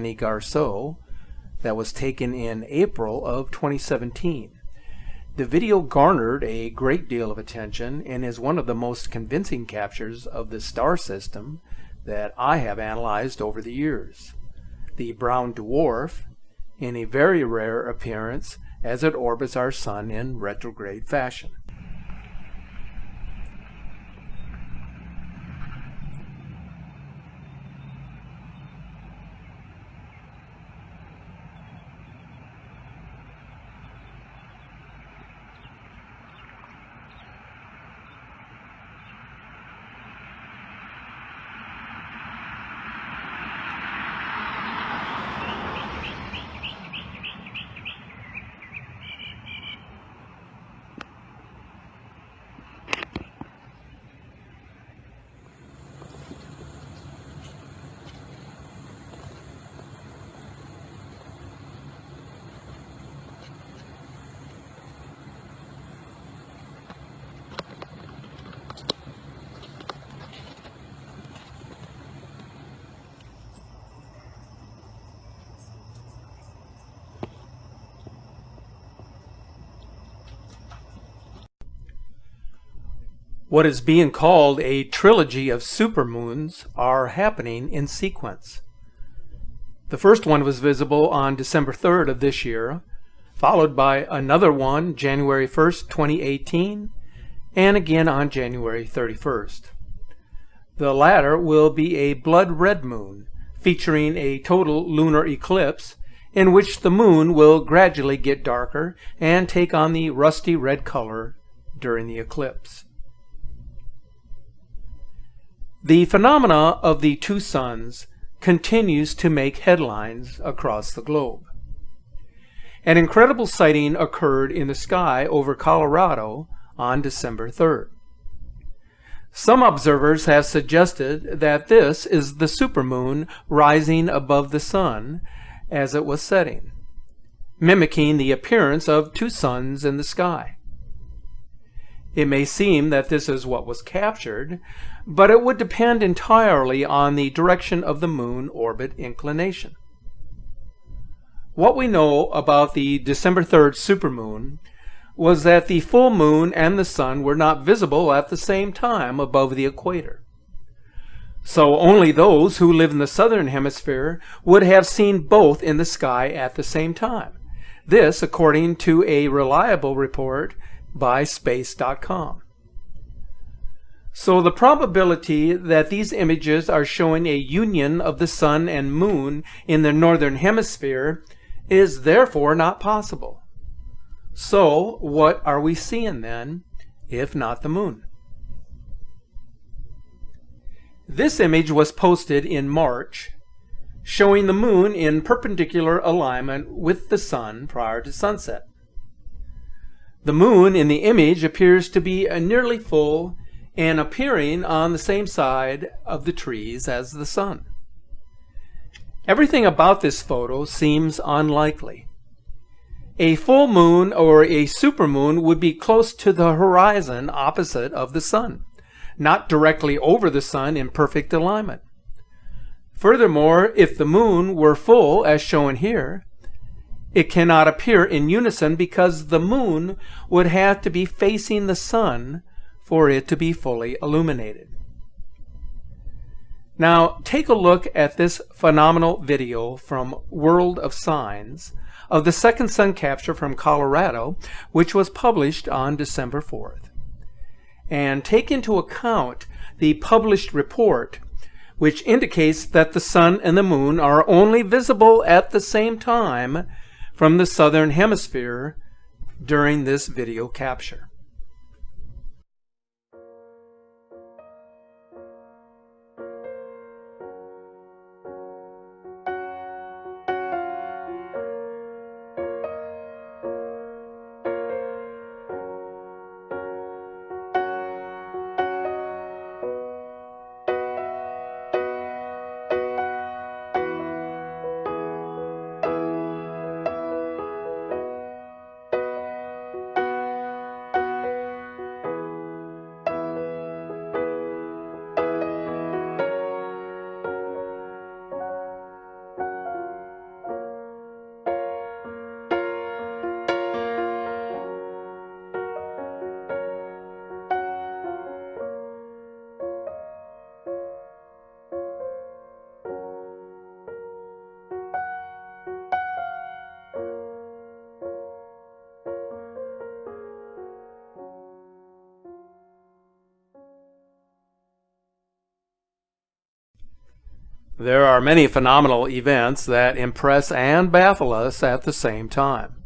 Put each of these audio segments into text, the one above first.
Garceau that was taken in April of 2017. The video garnered a great deal of attention and is one of the most convincing captures of the star system that I have analyzed over the years. The brown dwarf, in a very rare appearance as it orbits our sun in retrograde fashion. What is being called a trilogy of supermoons are happening in sequence. The first one was visible on December 3rd of this year, followed by another one January 1st, 2018, and again on January 31st. The latter will be a blood red moon, featuring a total lunar eclipse in which the moon will gradually get darker and take on the rusty red color during the eclipse. The phenomena of the two suns continues to make headlines across the globe. An incredible sighting occurred in the sky over Colorado on December 3rd. Some observers have suggested that this is the supermoon rising above the sun as it was setting, mimicking the appearance of two suns in the sky. It may seem that this is what was captured, but it would depend entirely on the direction of the moon orbit inclination. What we know about the December 3rd supermoon was that the full moon and the sun were not visible at the same time above the equator. So only those who live in the southern hemisphere would have seen both in the sky at the same time. This according to a reliable report by space.com. So the probability that these images are showing a union of the sun and moon in the northern hemisphere is therefore not possible. So what are we seeing then, if not the moon? This image was posted in March, showing the moon in perpendicular alignment with the sun prior to sunset. The moon in the image appears to be nearly full and appearing on the same side of the trees as the sun. Everything about this photo seems unlikely. A full moon or a supermoon would be close to the horizon opposite of the sun, not directly over the sun in perfect alignment. Furthermore, if the moon were full as shown here, it cannot appear in unison because the moon would have to be facing the sun for it to be fully illuminated. Now take a look at this phenomenal video from World of Signs of the second sun capture from Colorado, which was published on December 4th. And take into account the published report, which indicates that the sun and the moon are only visible at the same time from the southern hemisphere during this video capture. There are many phenomenal events that impress and baffle us at the same time.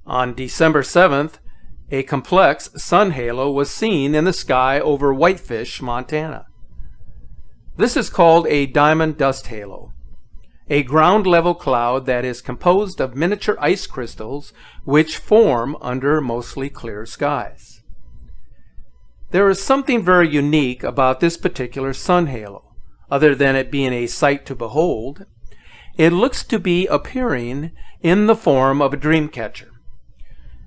On December 7th, a complex sun halo was seen in the sky over Whitefish, Montana. This is called a diamond dust halo, a ground-level cloud that is composed of miniature ice crystals which form under mostly clear skies. There is something very unique about this particular sun halo. Other than it being a sight to behold, it looks to be appearing in the form of a dream catcher,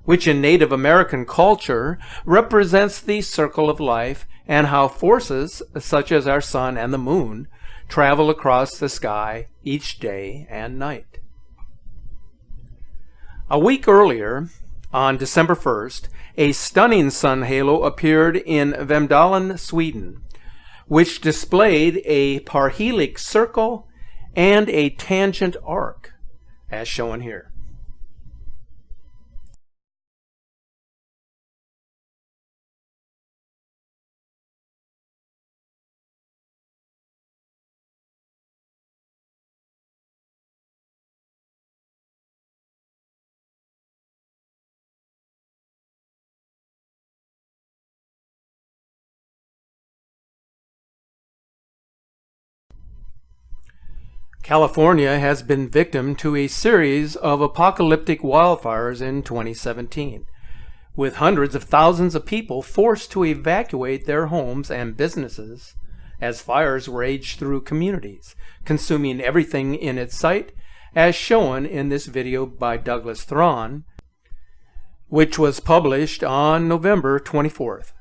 which in Native American culture represents the circle of life and how forces such as our sun and the moon travel across the sky each day and night. A week earlier, on December 1st, a stunning sun halo appeared in Vemdalen, Sweden, which displayed a parhelic circle and a tangent arc, as shown here. California has been victim to a series of apocalyptic wildfires in 2017, with hundreds of thousands of people forced to evacuate their homes and businesses as fires raged through communities, consuming everything in its sight, as shown in this video by Douglas Thron, which was published on November 24th.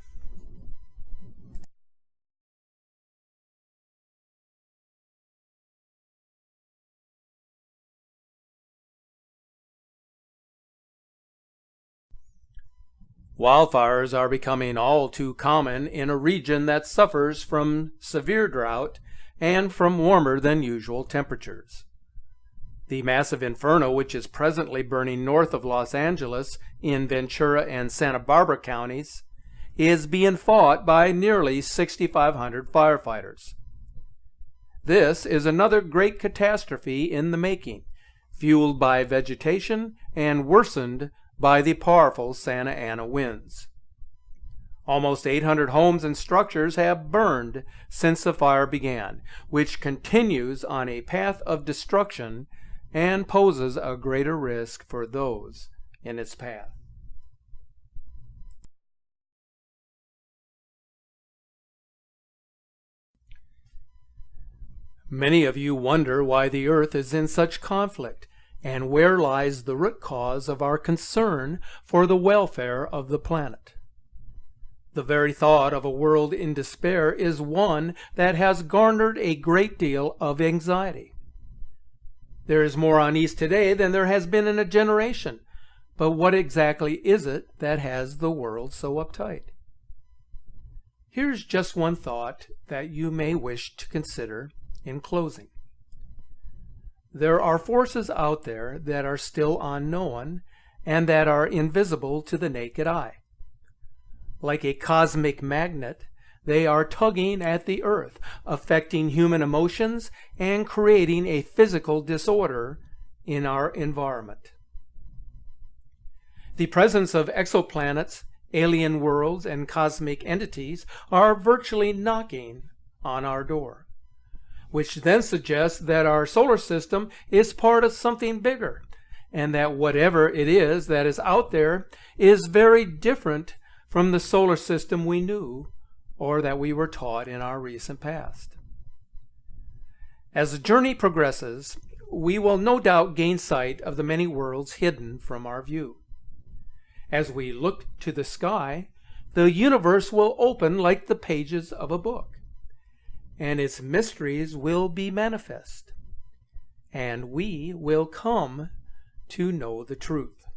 Wildfires are becoming all too common in a region that suffers from severe drought and from warmer than usual temperatures. The massive inferno, which is presently burning north of Los Angeles in Ventura and Santa Barbara counties, is being fought by nearly 6,500 firefighters. This is another great catastrophe in the making, fueled by vegetation and worsened by the powerful Santa Ana winds. Almost 800 homes and structures have burned since the fire began, which continues on a path of destruction and poses a greater risk for those in its path. Many of you wonder why the Earth is in such conflict, and where lies the root cause of our concern for the welfare of the planet. The very thought of a world in despair is one that has garnered a great deal of anxiety. There is more unease today than there has been in a generation, but what exactly is it that has the world so uptight? Here's just one thought that you may wish to consider in closing. There are forces out there that are still unknown and that are invisible to the naked eye. Like a cosmic magnet, they are tugging at the earth, affecting human emotions and creating a physical disorder in our environment. The presence of exoplanets, alien worlds, and cosmic entities are virtually knocking on our door, which then suggests that our solar system is part of something bigger, and that whatever it is that is out there is very different from the solar system we knew or that we were taught in our recent past. As the journey progresses, we will no doubt gain sight of the many worlds hidden from our view. As we look to the sky, the universe will open like the pages of a book, and its mysteries will be manifest, and we will come to know the truth.